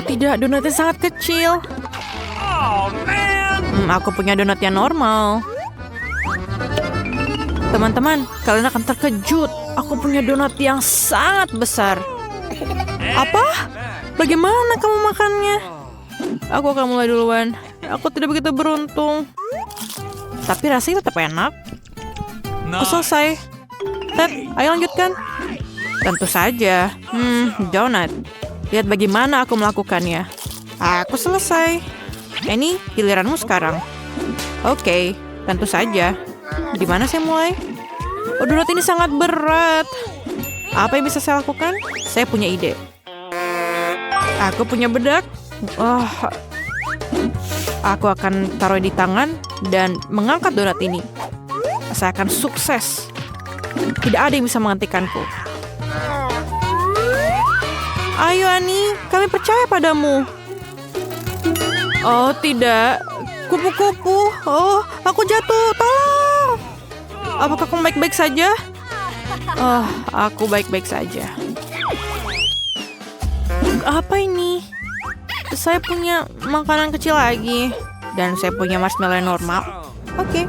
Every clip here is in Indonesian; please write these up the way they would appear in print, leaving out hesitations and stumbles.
tidak, donatnya sangat kecil. Aku punya donat yang normal. Teman-teman, kalian akan terkejut. Aku punya donat yang sangat besar. Apa? Bagaimana kamu makannya? Aku akan mulai duluan. Aku tidak begitu beruntung. Tapi rasanya tetap enak. Aku selesai. Ted, ayo lanjutkan. Tentu saja. Donat. Lihat bagaimana aku melakukannya. Aku selesai. Ini giliranmu sekarang. Oke, tentu saja. Di mana saya mulai? Oh, donat ini sangat berat. Apa yang bisa saya lakukan? Saya punya ide. Aku punya bedak. Aku akan taruh di tangan dan mengangkat donat ini. Saya akan sukses. Tidak ada yang bisa menghentikanku. Ayo Ani, kami percaya padamu. Oh tidak, kupu-kupu. Oh, aku jatuh. Tolong. Apakah kamu baik-baik saja? Oh, aku baik-baik saja. Apa ini? Saya punya makanan kecil lagi. Dan saya punya marshmallow yang normal. Oke.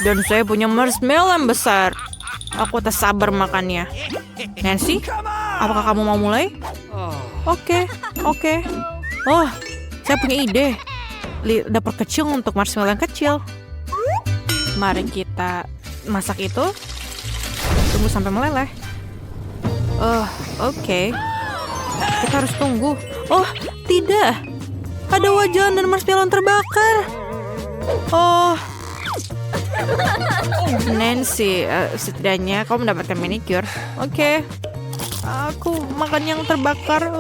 Dan saya punya marshmallow yang besar. Aku tak sabar makannya. Nancy, apakah kamu mau mulai? Oke. Oh, saya punya ide. Dapur kecil untuk marshmallow yang kecil. Mari kita masak itu. Tunggu sampai meleleh. Oke. Kita harus tunggu. Oh, tidak. Ada wajan dan marshmallow yang terbakar. Oh. Nancy, setidaknya kau mendapatkan manicure. Oke. Aku makan yang terbakar.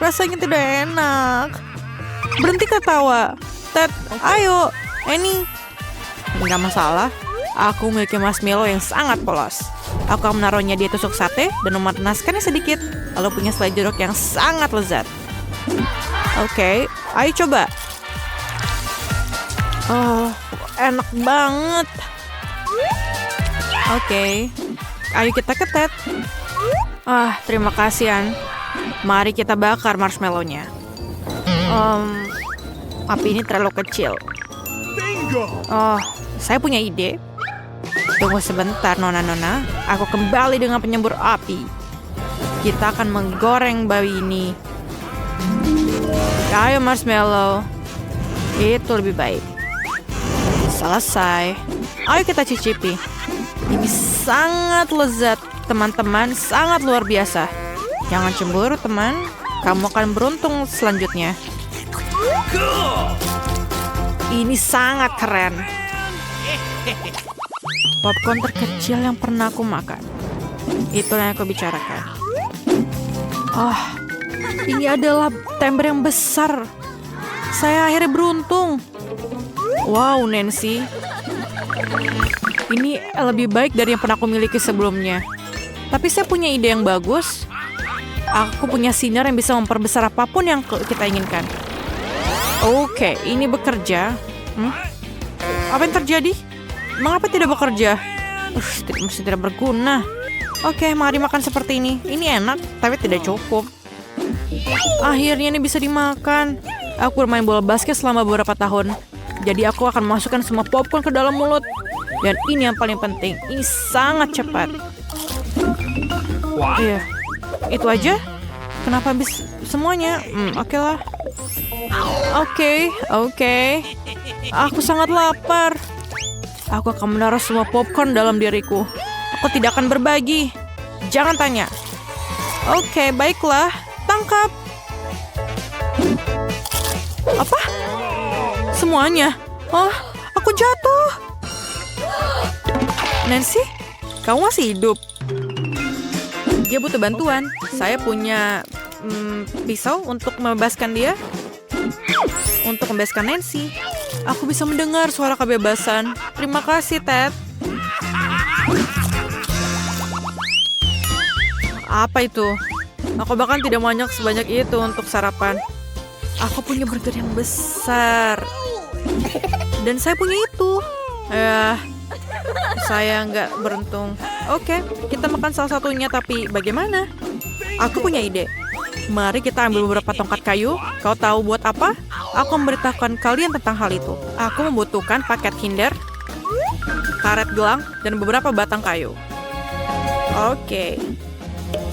Rasanya tidak enak. Berhenti ketawa. Ted, ayo. Ini. Enggak masalah. Aku memiliki marshmallow yang sangat polos. Aku akan menaruhnya di tusuk sate dan memanaskannya sedikit. Lalu punya selai jeruk yang sangat lezat. Oke, ayo coba. Oh, enak banget. Oke, ayo kita ketet. Terima kasih, An. Mari kita bakar marshmallow-nya. Api ini terlalu kecil. Oh, saya punya ide. Tunggu sebentar, Nona. Aku kembali dengan penyembur api. Kita akan menggoreng babi ini. Ayo marshmallow. Itu lebih baik. Selesai. Ayo kita cicipi. Ini sangat lezat, teman-teman. Sangat luar biasa. Jangan cemburu, teman. Kamu akan beruntung selanjutnya. Ini sangat keren. Popcorn terkecil yang pernah aku makan. Itulah yang aku bicarakan. Ini adalah tember yang besar. Saya akhirnya beruntung. Wow, Nancy. Ini lebih baik dari yang pernah aku miliki sebelumnya. Tapi saya punya ide yang bagus. Aku punya sinar yang bisa memperbesar apapun yang kita inginkan. Oke, ini bekerja. Apa yang terjadi? Mengapa tidak bekerja? Masih tidak berguna. Oke, mari makan seperti ini. Ini enak, tapi tidak cukup. Akhirnya ini bisa dimakan. Aku bermain bola basket selama beberapa tahun. Jadi aku akan masukkan semua popcorn ke dalam mulut. Dan ini yang paling penting. Ini sangat cepat. Iya. Itu aja? Kenapa habis semuanya? Oke lah. Oke. Aku sangat lapar. Aku akan menaruh semua popcorn dalam diriku. Aku tidak akan berbagi. Jangan tanya. Oke, baiklah. Tangkap. Apa? Semuanya? Aku jatuh. Nancy, kamu masih hidup? Dia butuh bantuan. Saya punya pisau untuk membebaskan dia. Untuk membebaskan Nancy. Aku bisa mendengar suara kebebasan. Terima kasih, Ted. Apa itu? Aku bahkan tidak banyak sebanyak itu untuk sarapan. Aku punya burger yang besar. Dan saya punya itu. Saya nggak beruntung. Oke, kita makan salah satunya, tapi bagaimana? Aku punya ide. Mari kita ambil beberapa tongkat kayu. Kau tahu buat apa? Aku memberitahukan kalian tentang hal itu. Aku membutuhkan paket Kinder, karet gelang, dan beberapa batang kayu. Oke.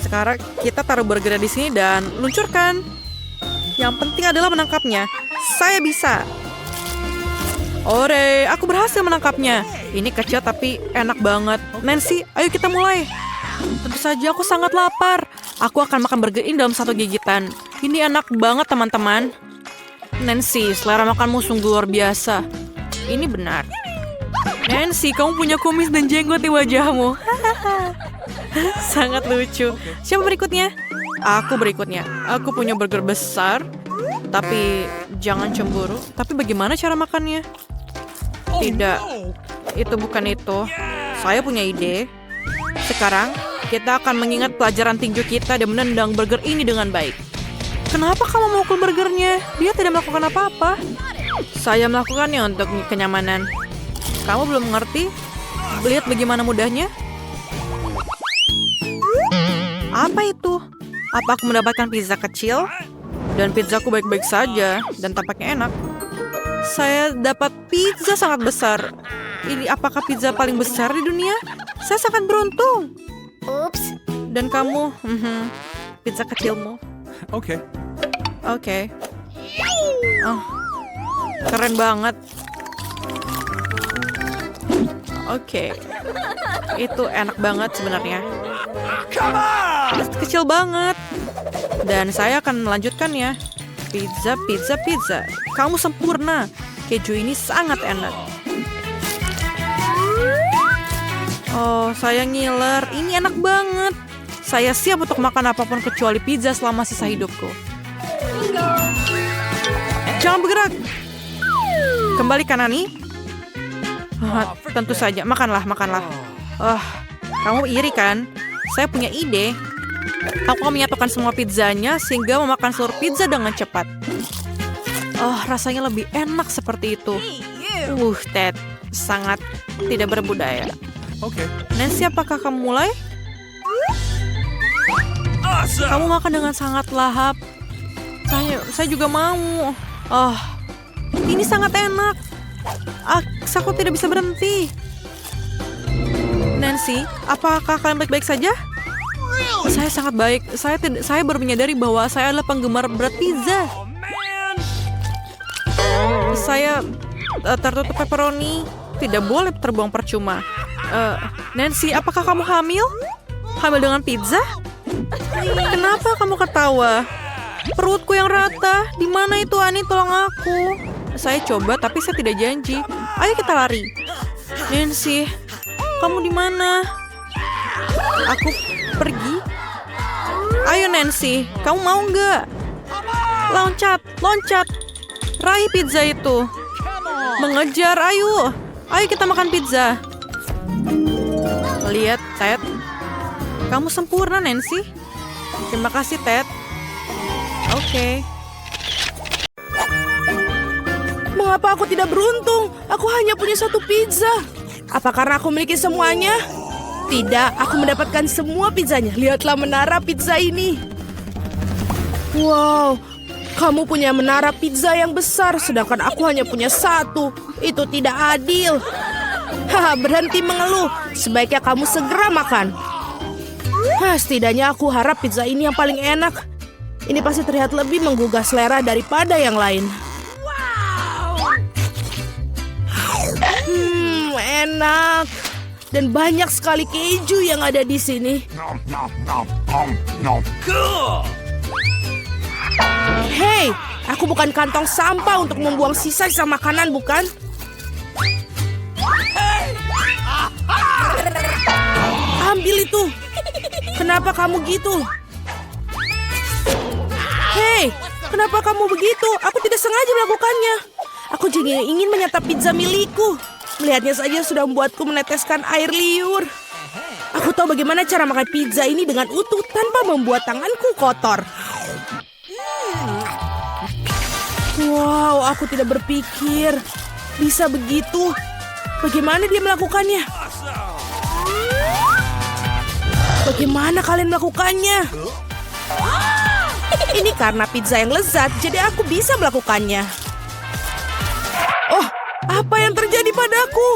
Sekarang kita taruh burger di sini dan luncurkan. Yang penting adalah menangkapnya. Saya bisa. Ore, aku berhasil menangkapnya. Ini kecil tapi enak banget. Nancy, ayo kita mulai. Tentu saja aku sangat lapar. Aku akan makan burger ini dalam satu gigitan. Ini enak banget teman-teman. Nancy, selera makanmu sungguh luar biasa. Ini benar. Nancy, kamu punya kumis dan jenggot di wajahmu. Sangat lucu. Siapa berikutnya? Aku berikutnya. Aku punya burger besar. Tapi jangan cemburu. Tapi bagaimana cara makannya? Tidak. Itu bukan itu. Saya punya ide. Sekarang, kita akan mengingat pelajaran tinju kita dan menendang burger ini dengan baik. Kenapa kamu memukul burgernya? Dia tidak melakukan apa-apa. Saya melakukannya untuk kenyamanan. Kamu belum mengerti? Lihat bagaimana mudahnya. Apa itu? Apa aku mendapatkan pizza kecil? Dan pizzaku baik-baik saja dan tampaknya enak. Saya dapat pizza sangat besar. Ini apakah pizza paling besar di dunia? Saya sangat beruntung. Oops. Dan kamu, pizza kecilmu. Okay. Oke. Oh, keren banget. Oke. Itu enak banget sebenarnya. Kecil banget. Dan saya akan melanjutkannya. Pizza, pizza, pizza. Kamu sempurna. Keju ini sangat enak. Oh, saya ngiler. Ini enak banget. Saya siap untuk makan apapun kecuali pizza selama sisa hidupku. Jangan bergerak. Kembali Kanani. Tentu saja. Makanlah, makanlah. Kamu iri kan? Saya punya ide. Aku akan menyatukan semua pizzanya sehingga memakan seluruh pizza dengan cepat. Rasanya lebih enak seperti itu. Ted, sangat tidak berbudaya. Okay. Nancy, apakah kamu mulai? Kamu makan dengan sangat lahap. Saya juga mau. Ini sangat enak. Aku tidak bisa berhenti. Nancy, apakah kalian baik-baik saja? Saya sangat baik. Saya baru menyadari bahwa saya adalah penggemar berat pizza. Saya tertutup pepperoni. Tidak boleh terbuang percuma. Nancy, apakah kamu hamil? Hamil dengan pizza? Kenapa kamu ketawa? Perutku yang rata. Di mana itu, Ani? Tolong aku. Saya coba, tapi saya tidak janji. Ayo kita lari. Nancy, kamu di mana? Aku pergi. Ayo Nancy, kamu mau nggak? Loncat, loncat. Raih pizza itu. Mengejar, ayo. Ayo kita makan pizza. Lihat, Ted. Kamu sempurna, Nancy. Terima kasih, Ted. Oke. Mengapa aku tidak beruntung? Aku hanya punya satu pizza. Apa karena aku memiliki semuanya? Tidak, aku mendapatkan semua pizzanya. Lihatlah menara pizza ini. Wow, kamu punya menara pizza yang besar, sedangkan aku hanya punya satu. Itu tidak adil. Berhenti mengeluh. Sebaiknya kamu segera makan. Setidaknya aku harap pizza ini yang paling enak. Ini pasti terlihat lebih menggugah selera daripada yang lain. Enak. Dan banyak sekali keju yang ada di sini. Hei, aku bukan kantong sampah untuk membuang sisa-sisa makanan, bukan? Ambil itu. Kenapa kamu gitu? Hei, kenapa kamu begitu? Aku tidak sengaja melakukannya. Aku juga ingin menyantap pizza milikku. Melihatnya saja sudah membuatku meneteskan air liur. Aku tahu bagaimana cara makan pizza ini dengan utuh tanpa membuat tanganku kotor. Wow, aku tidak berpikir bisa begitu. Bagaimana dia melakukannya? Bagaimana kalian melakukannya? Ini karena pizza yang lezat, jadi aku bisa melakukannya. Oh, apa yang terjadi padaku?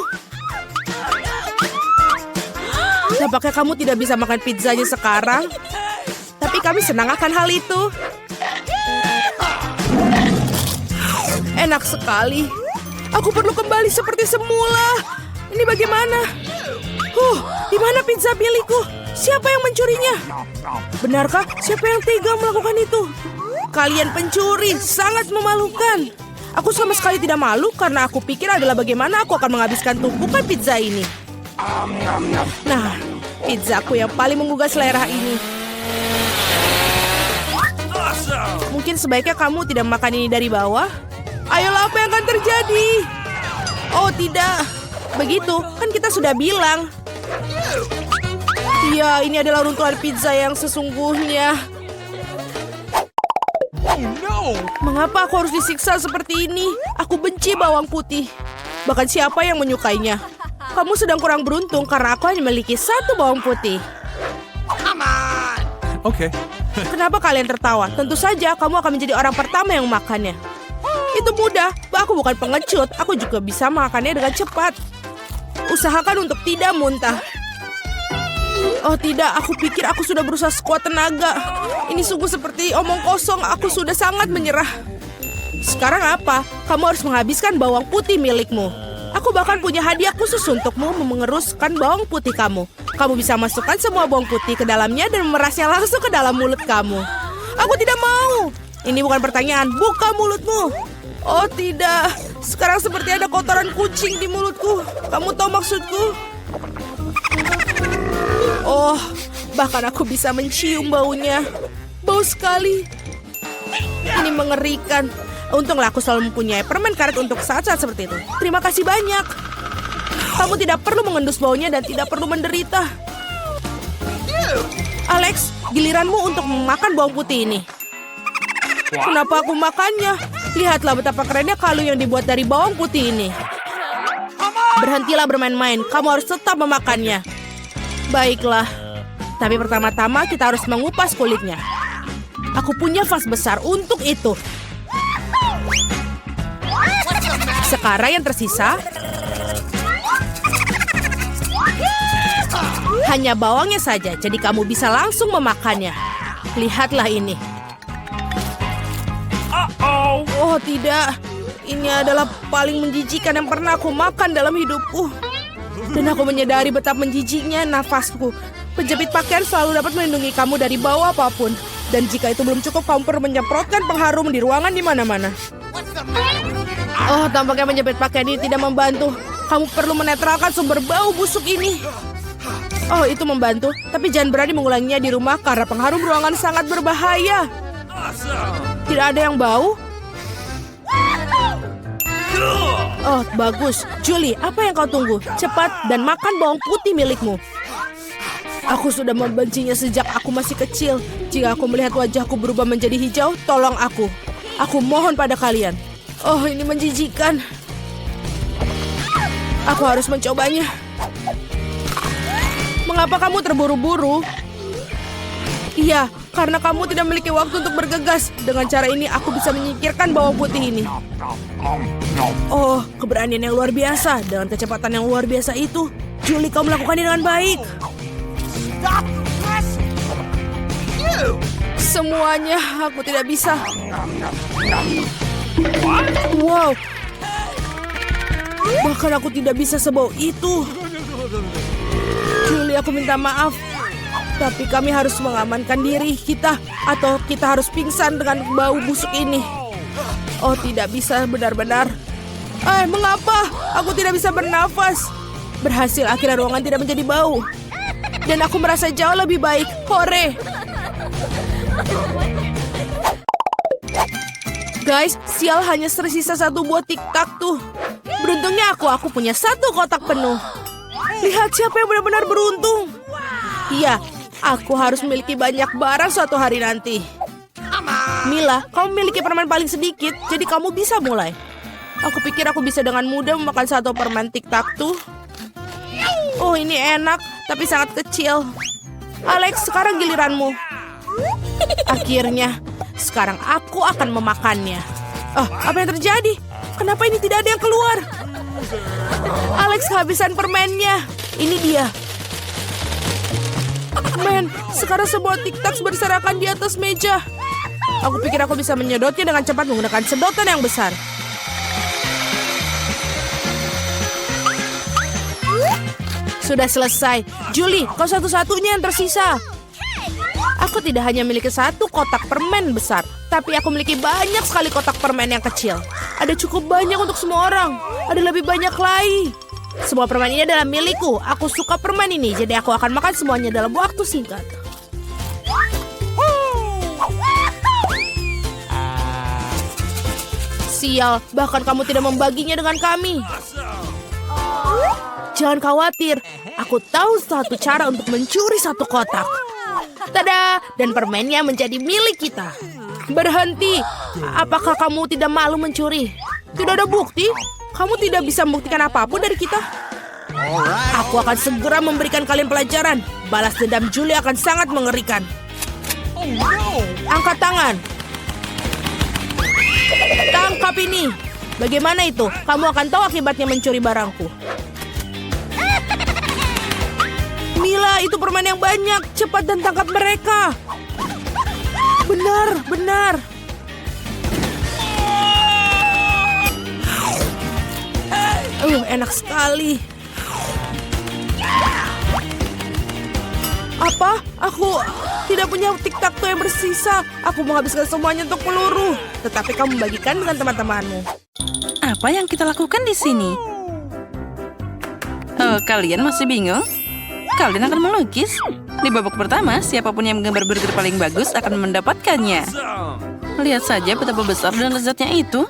Nampaknya kamu tidak bisa makan pizzanya sekarang. Tapi kami senang akan hal itu. Enak sekali. Aku perlu kembali seperti semula. Ini bagaimana? Di mana pizza milikku? Siapa yang mencurinya? Benarkah siapa yang tega melakukan itu? Kalian pencuri, sangat memalukan. Aku sama sekali tidak malu karena aku pikir adalah bagaimana aku akan menghabiskan tumpukan pizza ini. Nah, pizzaku yang paling menggugah selera ini. Mungkin sebaiknya kamu tidak makan ini dari bawah. Ayolah, apa yang akan terjadi? Oh tidak, begitu kan kita sudah bilang. Ya, ini adalah runtuhan pizza yang sesungguhnya. Mengapa aku harus disiksa seperti ini? Aku benci bawang putih. Bahkan siapa yang menyukainya? Kamu sedang kurang beruntung karena aku hanya memiliki satu bawang putih. Okay. Kenapa kalian tertawa? Tentu saja kamu akan menjadi orang pertama yang memakannya. Itu mudah, aku bukan pengecut. Aku juga bisa makannya dengan cepat. Usahakan untuk tidak muntah. Oh tidak, aku pikir aku sudah berusaha sekuat tenaga. Ini sungguh seperti omong kosong, aku sudah sangat menyerah. Sekarang apa? Kamu harus menghabiskan bawang putih milikmu. Aku bahkan punya hadiah khusus untukmu mengeruskan bawang putih kamu. Kamu bisa masukkan semua bawang putih ke dalamnya dan memerasnya langsung ke dalam mulut kamu. Aku tidak mau. Ini bukan pertanyaan, buka mulutmu. Oh tidak, sekarang seperti ada kotoran kucing di mulutku. Kamu tahu maksudku? Oh, bahkan aku bisa mencium baunya. Bau sekali. Ini mengerikan. Untunglah aku selalu mempunyai permen karet untuk saat-saat seperti itu. Terima kasih banyak. Kamu tidak perlu mengendus baunya dan tidak perlu menderita. Alex, giliranmu untuk memakan bawang putih ini. Kenapa aku makannya? Lihatlah betapa kerennya kalung yang dibuat dari bawang putih ini. Berhentilah bermain-main, kamu harus tetap memakannya. Baiklah. Tapi pertama-tama kita harus mengupas kulitnya. Aku punya vas besar untuk itu. Sekarang yang tersisa hanya bawangnya saja, jadi kamu bisa langsung memakannya. Lihatlah ini. Oh tidak, ini adalah paling menjijikan yang pernah aku makan dalam hidupku. Dan aku menyadari betapa menjijiknya nafasku. Penjepit pakaian selalu dapat melindungi kamu dari bau apapun. Dan jika itu belum cukup, kamu perlu menyemprotkan pengharum di ruangan di mana-mana. Oh, tampaknya menjepit pakaian ini tidak membantu. Kamu perlu menetralkan sumber bau busuk ini. Oh, itu membantu. Tapi jangan berani mengulanginya di rumah karena pengharum ruangan sangat berbahaya. Tidak ada yang bau? Oh, bagus. Julie, apa yang kau tunggu? Cepat dan makan bawang putih milikmu. Aku sudah membencinya sejak aku masih kecil. Jika aku melihat wajahku berubah menjadi hijau, tolong aku. Aku mohon pada kalian. Oh, ini menjijikan. Aku harus mencobanya. Mengapa kamu terburu-buru? Iya, karena kamu tidak memiliki waktu untuk bergegas. Dengan cara ini, aku bisa menyingkirkan bawang putih ini. Oh, keberanian yang luar biasa. Dengan kecepatan yang luar biasa itu, Julie, kau melakukannya dengan baik. Semuanya, aku tidak bisa. Wow. Bahkan aku tidak bisa sebau itu. Julie, aku minta maaf. Tapi kami harus mengamankan diri kita. Atau kita harus pingsan dengan bau busuk ini. Oh, tidak bisa benar-benar. Mengapa? Aku tidak bisa bernafas. Berhasil, akhirnya ruangan tidak menjadi bau. Dan aku merasa jauh lebih baik. Hore! Guys, sial, hanya tersisa satu buah tiktak tuh. Beruntungnya aku punya satu kotak penuh. Lihat siapa yang benar-benar beruntung. Iya, aku harus memiliki banyak barang suatu hari nanti. Mila, kamu memiliki permen paling sedikit, jadi kamu bisa mulai. Aku pikir aku bisa dengan mudah memakan satu permen tiktak tuh. Oh, ini enak, tapi sangat kecil. Alex, sekarang giliranmu. Akhirnya, Sekarang aku akan memakannya. Oh, apa yang terjadi? Kenapa ini tidak ada yang keluar? Alex kehabisan permennya. Ini dia. Men, sekarang sebuah tic-tac berserakan di atas meja. Aku pikir aku bisa menyedotnya dengan cepat menggunakan sedotan yang besar. Sudah selesai. Julie, kau satu-satunya yang tersisa. Aku tidak hanya memiliki satu kotak permen besar, tapi aku memiliki banyak sekali kotak permen yang kecil. Ada cukup banyak untuk semua orang. Ada lebih banyak lagi. Semua permen ini adalah milikku. Aku suka permen ini, jadi aku akan makan semuanya dalam waktu singkat. Sial, bahkan kamu tidak membaginya dengan kami. Jangan khawatir, aku tahu satu cara untuk mencuri satu kotak. Tada! Dan permennya menjadi milik kita. Berhenti! Apakah kamu tidak malu mencuri? Tidak ada bukti? Kamu tidak bisa membuktikan apapun dari kita? Aku akan segera memberikan kalian pelajaran. Balas dendam Julie akan sangat mengerikan. Angkat tangan. Tangkap ini. Bagaimana itu? Kamu akan tahu akibatnya mencuri barangku. Mila, itu permen yang banyak. Cepat dan tangkap mereka. Benar, benar. Enak sekali. Apa? Aku tidak punya tic-tac-toe yang bersisa. Aku menghabiskan semuanya untuk peluru. Tetapi kamu bagikan dengan teman-temanmu. Apa yang kita lakukan di sini? Oh, kalian masih bingung? Kalian akan melukis. Di babak pertama, siapapun yang menggambar burger paling bagus akan mendapatkannya. Lihat saja betapa besar dan lezatnya itu.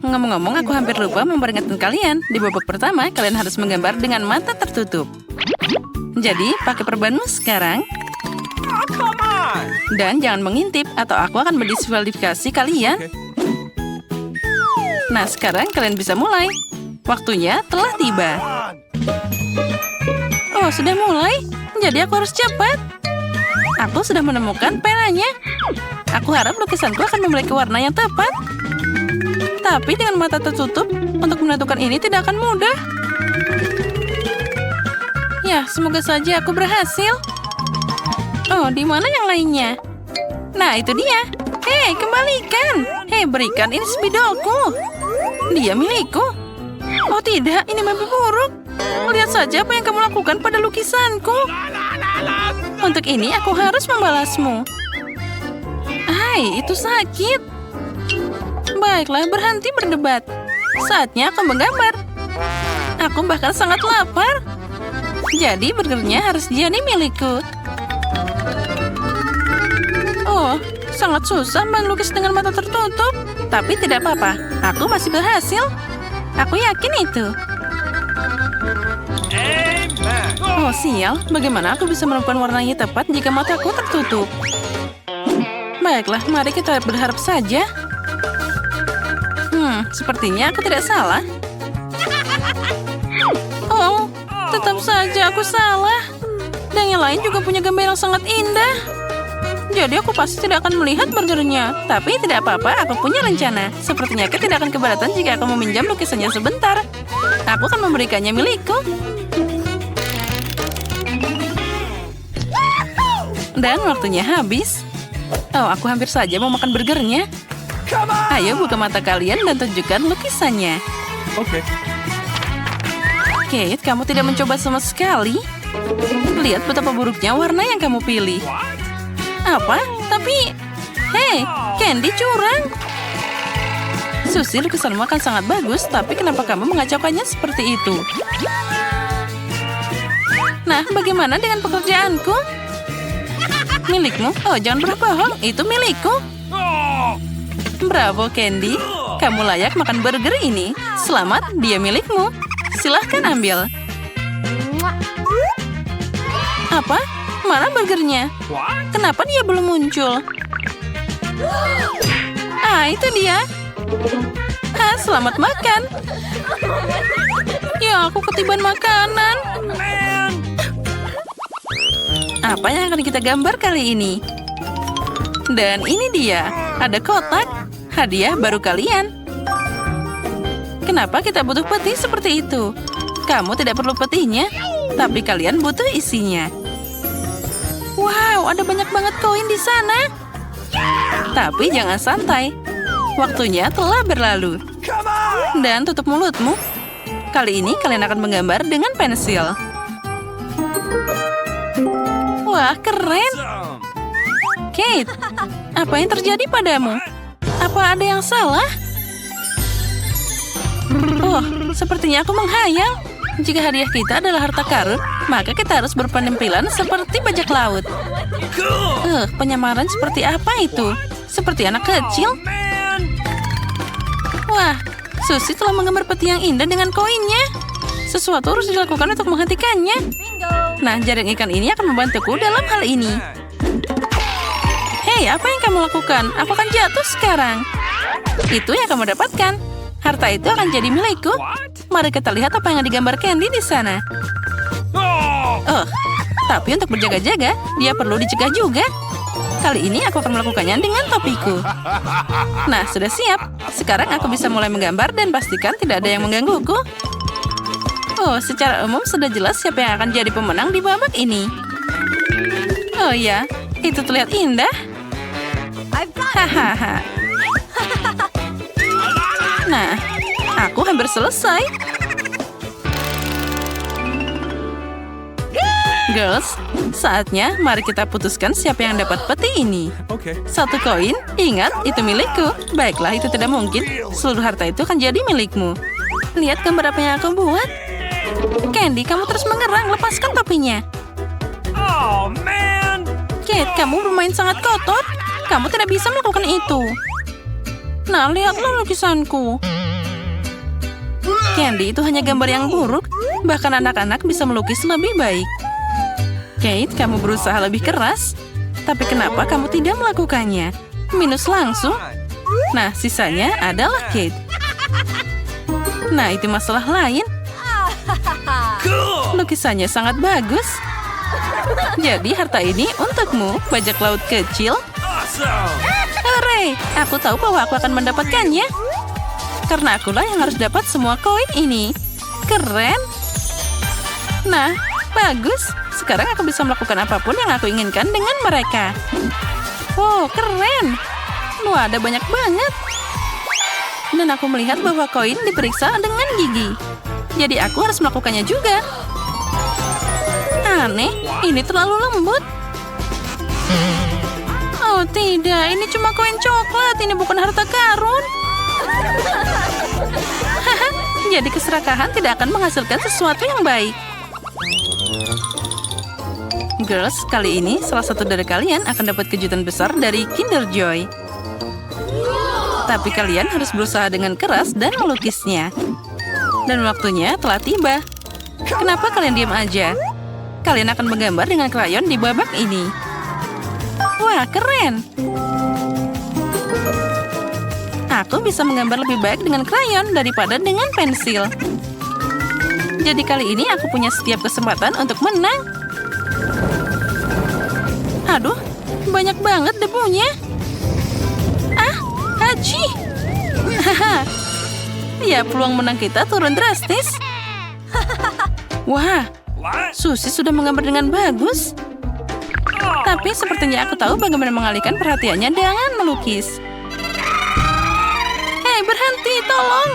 Ngomong-ngomong, aku hampir lupa memperingatkan kalian. Di babak pertama, kalian harus menggambar dengan mata tertutup. Jadi, pakai perbanmu sekarang. Dan jangan mengintip, atau aku akan mendiskualifikasi kalian. Nah, sekarang kalian bisa mulai. Waktunya telah tiba. Oh, sudah mulai? Jadi aku harus cepat. Aku sudah menemukan penanya. Aku harap lukisanku akan memiliki warna yang tepat. Tapi dengan mata tertutup, untuk menentukan ini tidak akan mudah. Ya, semoga saja aku berhasil. Oh, di mana yang lainnya? Nah, itu dia. Hei, kembalikan. Hei, berikan ini spidolku. Dia milikku. Oh tidak, ini mimpi buruk. Lihat saja apa yang kamu lakukan pada lukisanku. Untuk ini aku harus membalasmu. Hai, itu sakit. Baiklah, berhenti berdebat. Saatnya aku menggambar. Aku bahkan sangat lapar. Jadi burgernya harus jadi milikku. Oh, sangat susah melukis dengan mata tertutup. Tapi tidak apa-apa, aku masih berhasil. Aku yakin itu. Oh, sial. Bagaimana aku bisa menemukan warnanya tepat jika mataku tertutup? Baiklah, mari kita berharap saja. Sepertinya aku tidak salah. Oh, tetap saja aku salah. Dan yang lain juga punya gambar yang sangat indah. Jadi aku pasti tidak akan melihat burgernya. Tapi tidak apa-apa, aku punya rencana. Sepertinya aku tidak akan keberatan jika aku meminjam lukisannya sebentar. Aku akan memberikannya milikku. Dan waktunya habis. Oh, aku hampir saja mau makan burgernya. Ayo buka mata kalian dan tunjukkan lukisannya. Oke. Kate, kamu tidak mencoba sama sekali. Lihat betapa buruknya warna yang kamu pilih. Apa? Tapi... Hei, Candy curang. Susi, lukisanmu akan sangat bagus, tapi kenapa kamu mengacaukannya seperti itu? Nah, bagaimana dengan pekerjaanku? Milikmu? Oh, jangan berbohong, itu milikku. Bravo, Candy. Kamu layak makan burger ini. Selamat, dia milikmu. Silahkan ambil. Apa? Mana burgernya? Kenapa dia belum muncul? Ah, itu dia. Ah, selamat makan. Ya, aku ketiban makanan. Apa yang akan kita gambar kali ini? Dan ini dia, ada kotak. Hadiah baru kalian. Kenapa kita butuh peti seperti itu? Kamu tidak perlu petinya, tapi kalian butuh isinya. Wow, ada banyak banget koin di sana. Tapi jangan santai. Waktunya telah berlalu. Dan tutup mulutmu. Kali ini kalian akan menggambar dengan pensil. Wah, keren. Kate, apa yang terjadi padamu? Apa ada yang salah? Oh, sepertinya aku menghayal. Jika hadiah kita adalah harta karun, maka kita harus berpenampilan seperti bajak laut. Penyamaran seperti apa itu? Seperti anak kecil? Wah, Susie telah menggambar peti yang indah dengan koinnya. Sesuatu harus dilakukan untuk menghentikannya. Nah, jaring ikan ini akan membantuku dalam hal ini. Hei, apa yang kamu lakukan? Aku akan jatuh sekarang. Itu yang kamu dapatkan. Harta itu akan jadi milikku. Mari kita lihat apa yang digambar Candy di sana. Tapi untuk berjaga-jaga, dia perlu dicegah juga. Kali ini aku akan melakukannya dengan topiku. Nah, sudah siap. Sekarang aku bisa mulai menggambar dan pastikan tidak ada yang menggangguku. Oh, secara umum sudah jelas siapa yang akan jadi pemenang di babak ini. Oh ya, itu terlihat indah. Hahaha. Nah, aku hampir selesai. Girls, saatnya mari kita putuskan siapa yang dapat peti ini. Satu koin, ingat itu milikku. Baiklah, itu tidak mungkin. Seluruh harta itu akan jadi milikmu. Lihat gambar apa yang aku buat. Candy, kamu terus mengerang. Lepaskan topinya. Kate, kamu bermain sangat kotor. Kamu tidak bisa melakukan itu. Nah, lihatlah lukisanku. Candy, itu hanya gambar yang buruk. Bahkan anak-anak bisa melukis lebih baik. Kate, kamu berusaha lebih keras. Tapi kenapa kamu tidak melakukannya? Minus langsung. Nah, sisanya adalah Kate. Nah, itu masalah lain. Lukisannya sangat bagus. Jadi harta ini untukmu, bajak laut kecil. Hore, aku tahu bahwa aku akan mendapatkannya. Karena akulah yang harus dapat semua koin ini. Keren. Nah, bagus. Sekarang aku bisa melakukan apapun yang aku inginkan dengan mereka. Wow, keren. Wah, ada banyak banget. Dan aku melihat bahwa koin diperiksa dengan gigi. Jadi aku harus melakukannya juga. Aneh, ini terlalu lembut. Oh tidak, ini cuma koin coklat. Ini bukan harta karun. Jadi keserakahan tidak akan menghasilkan sesuatu yang baik. Girls, kali ini salah satu dari kalian akan dapat kejutan besar dari Kinder Joy. Tapi kalian harus berusaha dengan keras dan melukisnya. Dan waktunya telah tiba. Kenapa kalian diam aja? Kalian akan menggambar dengan krayon di babak ini. Wah, keren! Aku bisa menggambar lebih baik dengan krayon daripada dengan pensil. Jadi kali ini aku punya setiap kesempatan untuk menang. Aduh, banyak banget debunya. Haji! Haha. Ya, peluang menang kita turun drastis. Wah, Susie sudah menggambar dengan bagus. Tapi sepertinya aku tahu bagaimana mengalihkan perhatiannya dengan melukis. Hei, berhenti, tolong.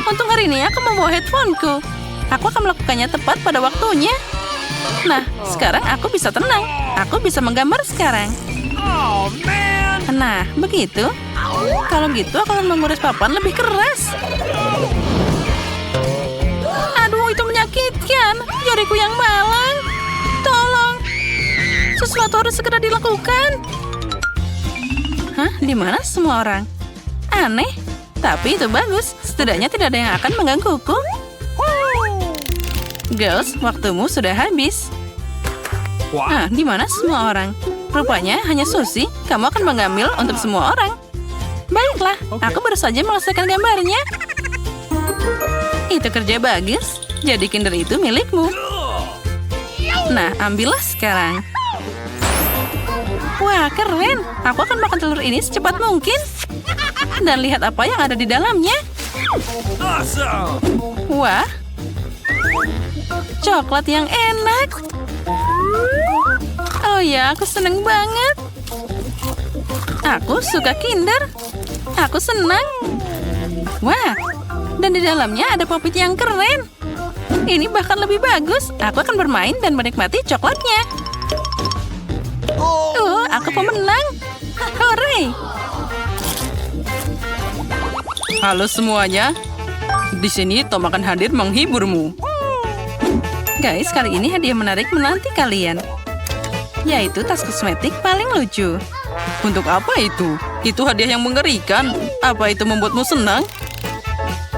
Untung hari ini aku membawa headphoneku. Aku akan melakukannya tepat pada waktunya. Nah, sekarang aku bisa tenang. Aku bisa menggambar sekarang. Nah, begitu. Kalau gitu, aku akan menguras papan lebih keras. Aduh, itu menyakitkan. Jariku yang malang. Tolong. Sesuatu harus segera dilakukan. Hah? Di mana semua orang? Aneh. Tapi itu bagus. Setidaknya tidak ada yang akan menggangguku. Girls, waktumu sudah habis. Di mana semua orang? Rupanya hanya Susie. Kamu akan mengambil untuk semua orang. Baiklah, aku baru saja melesaikan gambarnya. Itu kerja bagus. Jadi Kinder itu milikmu. Nah, ambillah sekarang. Wah, keren. Aku akan makan telur ini secepat mungkin. Dan lihat apa yang ada di dalamnya. Wah, coklat yang enak. Oh ya, aku seneng banget. Aku suka Kinder. Aku senang. Wah, dan di dalamnya ada popit yang keren. Ini bahkan lebih bagus. Aku akan bermain dan menikmati coklatnya. Aku pemenang. Hore! Halo semuanya. Di sini Tom akan hadir menghiburmu. Guys, kali ini hadiah menarik menanti kalian. Yaitu tas kosmetik paling lucu. Untuk apa itu? Itu hadiah yang mengerikan. Apa itu membuatmu senang?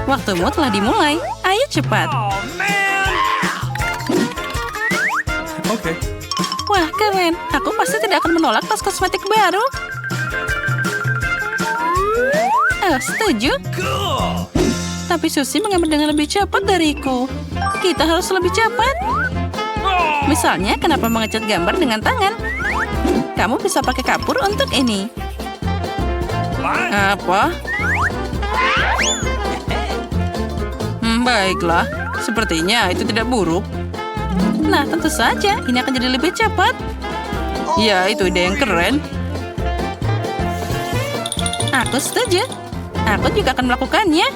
Waktumu telah dimulai. Ayo cepat. Okay. Wah, keren. Aku pasti tidak akan menolak tas kosmetik baru. Setuju. Tapi Susie mengambil dengan lebih cepat dariku. Kita harus lebih cepat. Misalnya, kenapa mengecat gambar dengan tangan? Kamu bisa pakai kapur untuk ini. Apa? Baiklah. Sepertinya itu tidak buruk. Nah, tentu saja. Ini akan jadi lebih cepat. Ya, itu ide yang keren. Aku setuju. Aku juga akan melakukannya.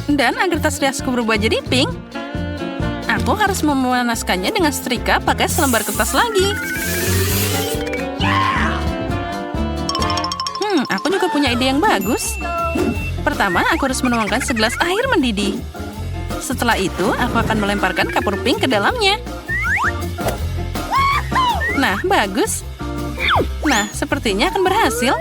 Dan agar tas riasku berubah jadi pink, aku harus memanaskannya dengan setrika pakai selembar kertas lagi. Aku juga punya ide yang bagus. Pertama, aku harus menuangkan segelas air mendidih. Setelah itu, aku akan melemparkan kapur pink ke dalamnya. Nah, bagus. Nah, sepertinya akan berhasil.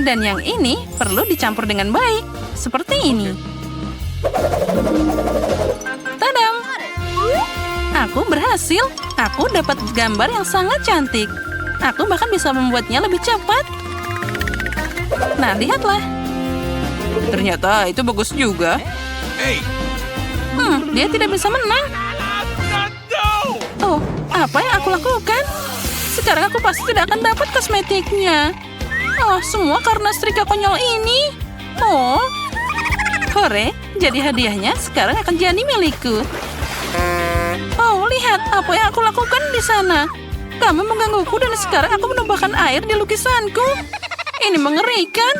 Dan yang ini perlu dicampur dengan baik. Seperti ini. Tadam! Aku berhasil. Aku dapat gambar yang sangat cantik. Aku bahkan bisa membuatnya lebih cepat. Nah, lihatlah. Ternyata itu bagus juga. Dia tidak bisa menang. Oh, apa yang aku lakukan? Sekarang aku pasti tidak akan dapat kosmetiknya. Oh, semua karena setrika konyol ini. Oh, hore, jadi hadiahnya sekarang akan jadi milikku. Oh, lihat apa yang aku lakukan di sana. Kamu menggangguku dan sekarang aku menumpahkan air di lukisanku. Ini mengerikan.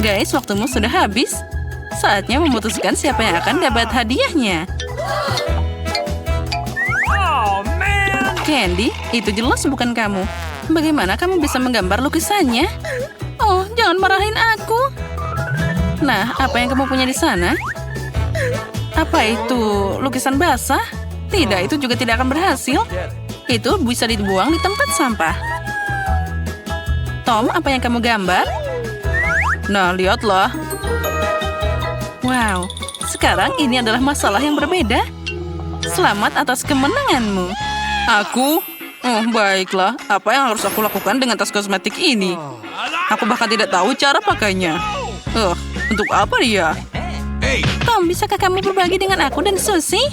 Guys, waktumu sudah habis. Saatnya memutuskan siapa yang akan dapat hadiahnya. Candy, itu jelas bukan kamu. Bagaimana kamu bisa menggambar lukisannya? Oh, jangan marahin aku. Nah, apa yang kamu punya di sana? Apa itu? Lukisan basah? Tidak, itu juga tidak akan berhasil. Itu bisa dibuang di tempat sampah. Tom, apa yang kamu gambar? Nah, lihatlah. Wow, sekarang ini adalah masalah yang berbeda. Selamat atas kemenanganmu. Aku? Oh, baiklah. Apa yang harus aku lakukan dengan tas kosmetik ini? Aku bahkan tidak tahu cara pakainya. Untuk apa dia? Tom, bisakah kamu berbagi dengan aku dan Susie?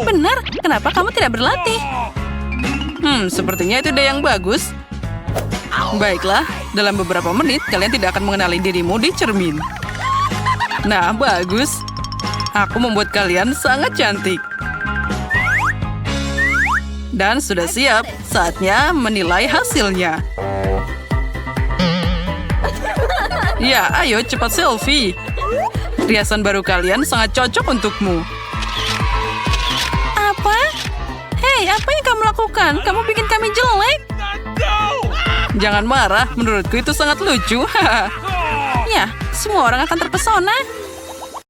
Benar, kenapa kamu tidak berlatih? Sepertinya itu ide yang bagus. Baiklah, dalam beberapa menit kalian tidak akan mengenali dirimu di cermin. Nah, bagus. Aku membuat kalian sangat cantik. Dan sudah siap, saatnya menilai hasilnya. Ya, ayo cepat selfie. Riasan baru kalian sangat cocok untukmu. Apa? Hei, apa yang kamu lakukan? Kamu bikin kami jelek. Jangan marah, menurutku itu sangat lucu. Ya, semua orang akan terpesona.